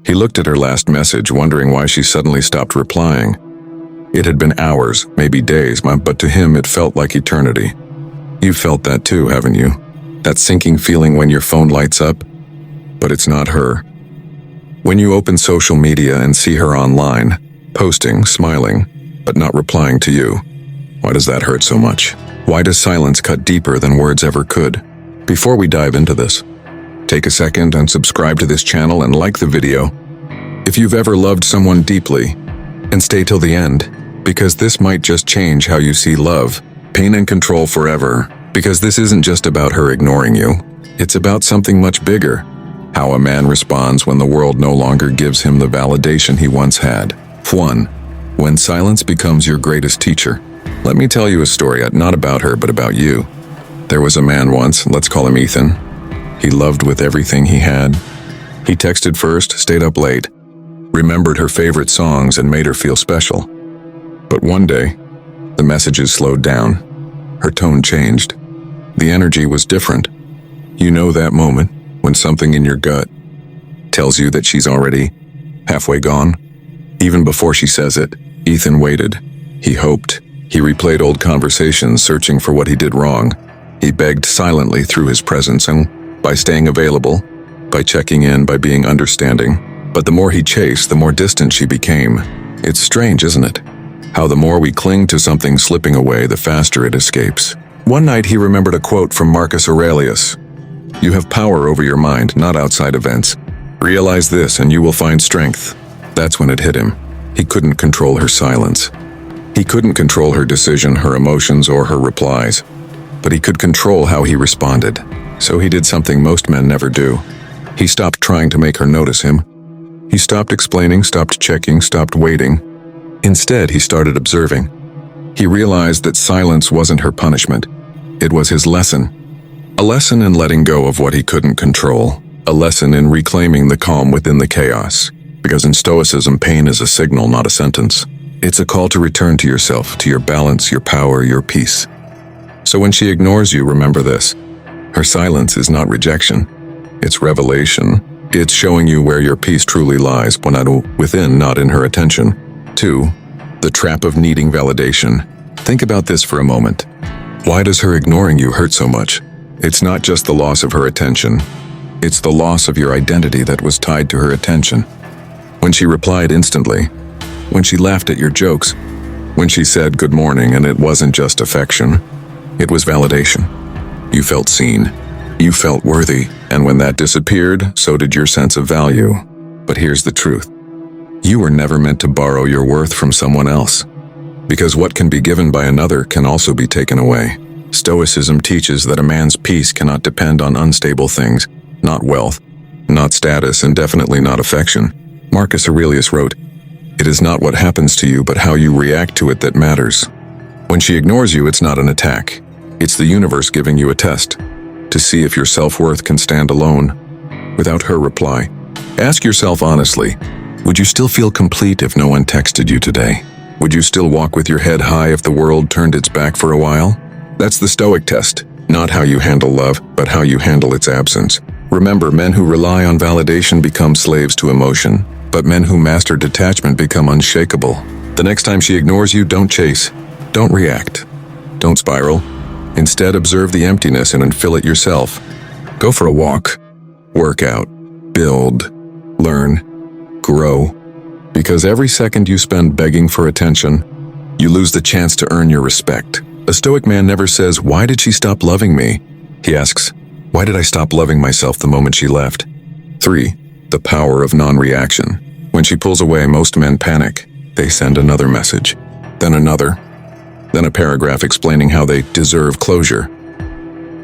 He looked at her last message, wondering why she suddenly stopped replying. It had been hours, maybe days, but to him it felt like eternity. You've felt that too, haven't you? That sinking feeling when your phone lights up, but it's not her. When you open social media and see her online, posting, smiling, but not replying to you. Why does that hurt so much? Why does silence cut deeper than words ever could? Before we dive into this, take a second and subscribe to this channel and like the video if you've ever loved someone deeply, and stay till the end, because this might just change how you see love, pain and control forever. Because this isn't just about her ignoring you, it's about something much bigger. How a man responds when the world no longer gives him the validation he once had. 1. When silence becomes your greatest teacher. Let me tell you a story, not about her, but about you. There was a man once, let's call him Ethan. He loved with everything he had. He texted first, stayed up late, remembered her favorite songs and made her feel special. But one day, the messages slowed down. Her tone changed. The energy was different. You know that moment when something in your gut tells you that she's already halfway gone? Even before she says it, Ethan waited. He hoped. He replayed old conversations, searching for what he did wrong. He begged silently through his presence and by staying available, by checking in, by being understanding. But the more he chased, the more distant she became. It's strange, isn't it? How the more we cling to something slipping away, the faster it escapes. One night he remembered a quote from Marcus Aurelius. You have power over your mind, not outside events. Realize this and you will find strength. That's when it hit him. He couldn't control her silence. He couldn't control her decision, her emotions, or her replies. But he could control how he responded. So he did something most men never do. He stopped trying to make her notice him. He stopped explaining, stopped checking, stopped waiting. Instead, he started observing. He realized that silence wasn't her punishment. It was his lesson. A lesson in letting go of what he couldn't control. A lesson in reclaiming the calm within the chaos. Because in Stoicism, pain is a signal, not a sentence. It's a call to return to yourself, to your balance, your power, your peace. So when she ignores you, remember this. Her silence is not rejection. It's revelation. It's showing you where your peace truly lies, within, not in her attention. 2. The trap of needing validation. Think about this for a moment. Why does her ignoring you hurt so much? It's not just the loss of her attention. It's the loss of your identity that was tied to her attention. When she replied instantly, when she laughed at your jokes, when she said good morning and it wasn't just affection, it was validation. You felt seen. You felt worthy. And when that disappeared, so did your sense of value. But here's the truth. You were never meant to borrow your worth from someone else. Because what can be given by another can also be taken away. Stoicism teaches that a man's peace cannot depend on unstable things, not wealth, not status, and definitely not affection. Marcus Aurelius wrote, "It is not what happens to you, but how you react to it that matters." When she ignores you, it's not an attack. It's the universe giving you a test to see if your self-worth can stand alone without her reply. Ask yourself honestly, would you still feel complete if no one texted you today? Would you still walk with your head high if the world turned its back for a while? That's the Stoic test, not how you handle love, but how you handle its absence. Remember, men who rely on validation become slaves to emotion, but men who master detachment become unshakable. The next time she ignores you, don't chase, don't react, don't spiral. Instead, observe the emptiness and fill it yourself. Go for a walk, work out, build, learn, grow. Because every second you spend begging for attention, you lose the chance to earn your respect. A Stoic man never says, "Why did she stop loving me?" He asks, "Why did I stop loving myself the moment she left?" 3. The power of non-reaction. When she pulls away, most men panic. They send another message, then another, then a paragraph explaining how they deserve closure.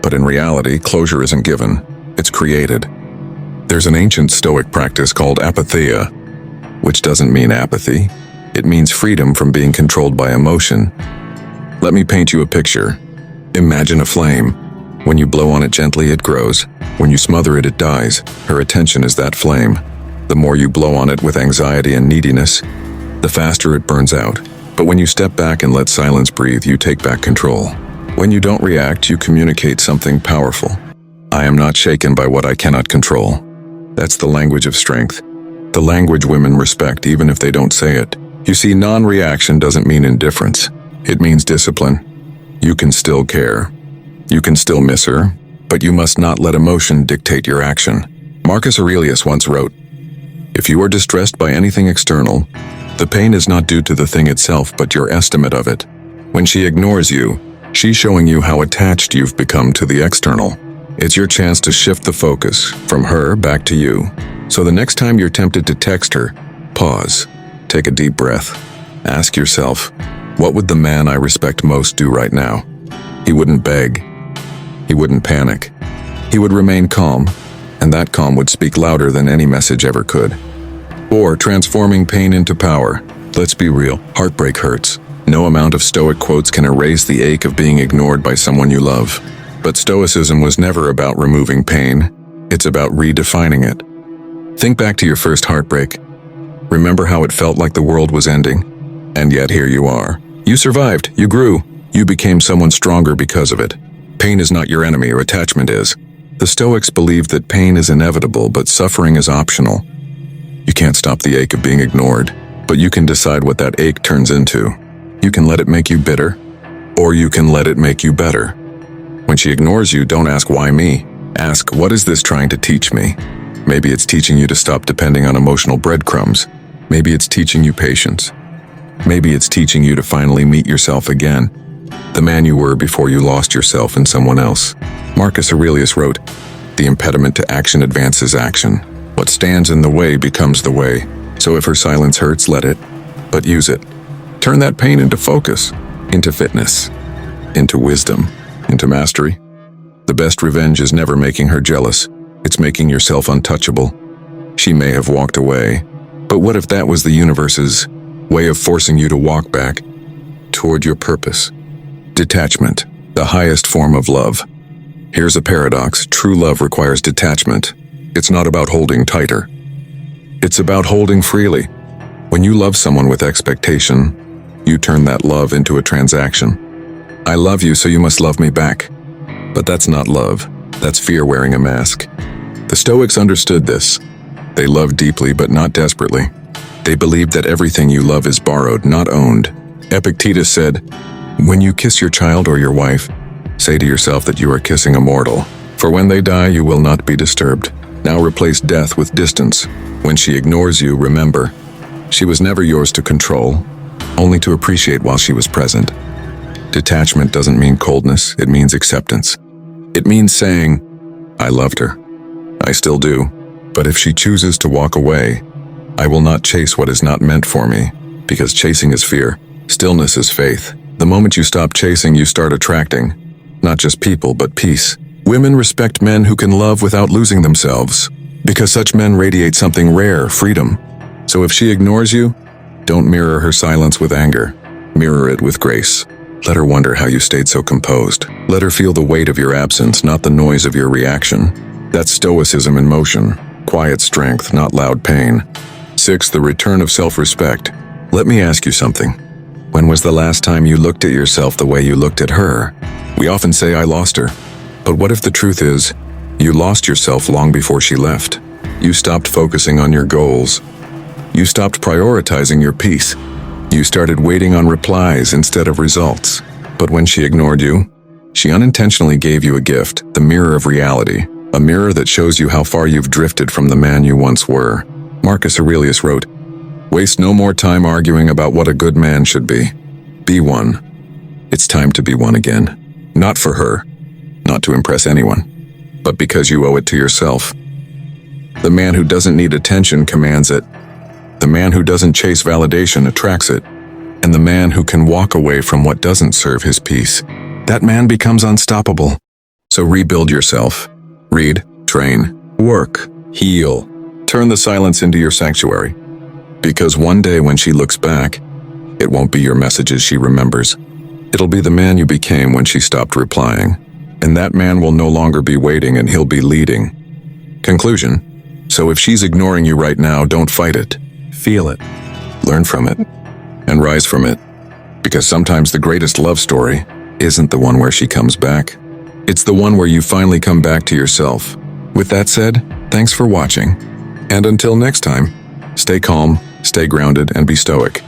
But in reality, closure isn't given, it's created. There's an ancient Stoic practice called apatheia, which doesn't mean apathy. It means freedom from being controlled by emotion. Let me paint you a picture. Imagine a flame. When you blow on it gently, it grows. When you smother it, it dies. Her attention is that flame. The more you blow on it with anxiety and neediness, the faster it burns out. But when you step back and let silence breathe, you take back control. When you don't react, you communicate something powerful. I am not shaken by what I cannot control. That's the language of strength. The language women respect even if they don't say it. You see, non-reaction doesn't mean indifference. It means discipline. You can still care. You can still miss her, but you must not let emotion dictate your action. Marcus Aurelius once wrote, "If you are distressed by anything external, the pain is not due to the thing itself but your estimate of it. When she ignores you, she's showing you how attached you've become to the external. It's your chance to shift the focus from her back to you. So the next time you're tempted to text her, pause, take a deep breath. Ask yourself, what would the man I respect most do right now? He wouldn't beg. He wouldn't panic. He would remain calm, and that calm would speak louder than any message ever could." Or transforming pain into power. Let's be real, heartbreak hurts. No amount of Stoic quotes can erase the ache of being ignored by someone you love. But Stoicism was never about removing pain. It's about redefining it. Think back to your first heartbreak. Remember how it felt like the world was ending? And yet here you are. You survived, you grew, you became someone stronger because of it. Pain is not your enemy, or attachment is. The Stoics believed that pain is inevitable, but suffering is optional. You can't stop the ache of being ignored, but you can decide what that ache turns into. You can let it make you bitter, or you can let it make you better. When she ignores you, don't ask, "Why me?" Ask, "What is this trying to teach me?" Maybe it's teaching you to stop depending on emotional breadcrumbs. Maybe it's teaching you patience. Maybe it's teaching you to finally meet yourself again, the man you were before you lost yourself in someone else. Marcus Aurelius wrote, "The impediment to action advances action. What stands in the way becomes the way. So if her silence hurts, let it, but use it. Turn that pain into focus, into fitness, into wisdom, into mastery. The best revenge is never making her jealous. It's making yourself untouchable. She may have walked away, but what if that was the universe's way of forcing you to walk back toward your purpose?" Detachment, the highest form of love. Here's a paradox. True love requires detachment. It's not about holding tighter. It's about holding freely. When you love someone with expectation, you turn that love into a transaction. I love you, so you must love me back. But that's not love. That's fear wearing a mask. The Stoics understood this. They loved deeply, but not desperately. They believed that everything you love is borrowed, not owned. Epictetus said, "When you kiss your child or your wife, say to yourself that you are kissing a mortal. For when they die, you will not be disturbed. Now replace death with distance. When she ignores you, remember, she was never yours to control, only to appreciate while she was present." Detachment doesn't mean coldness, it means acceptance. It means saying, "I loved her. I still do. But if she chooses to walk away, I will not chase what is not meant for me, because chasing is fear. Stillness is faith. The moment you stop chasing, you start attracting, not just people, but peace. Women respect men who can love without losing themselves, because such men radiate something rare, freedom. So if she ignores you, don't mirror her silence with anger. Mirror it with grace. Let her wonder how you stayed so composed. Let her feel the weight of your absence, not the noise of your reaction. That's Stoicism in motion. Quiet strength, not loud pain. 6. The return of self-respect. Let me ask you something. When was the last time you looked at yourself the way you looked at her? We often say, "I lost her." But what if the truth is, you lost yourself long before she left? You stopped focusing on your goals. You stopped prioritizing your peace. You started waiting on replies instead of results. But when she ignored you, she unintentionally gave you a gift, the mirror of reality, a mirror that shows you how far you've drifted from the man you once were. Marcus Aurelius wrote, "Waste no more time arguing about what a good man should be. Be one. It's time to be one again. Not for her, not to impress anyone, but because you owe it to yourself. The man who doesn't need attention commands it. The man who doesn't chase validation attracts it. And the man who can walk away from what doesn't serve his peace, that man becomes unstoppable." So rebuild yourself. Read, train, work, heal. Turn the silence into your sanctuary. Because one day when she looks back, it won't be your messages she remembers. It'll be the man you became when she stopped replying. And that man will no longer be waiting, and he'll be leading. Conclusion. So if she's ignoring you right now, don't fight it. Feel it. Learn from it. And rise from it. Because sometimes the greatest love story isn't the one where she comes back. It's the one where you finally come back to yourself. With that said, thanks for watching. And until next time, Stay calm, stay grounded, and be stoic.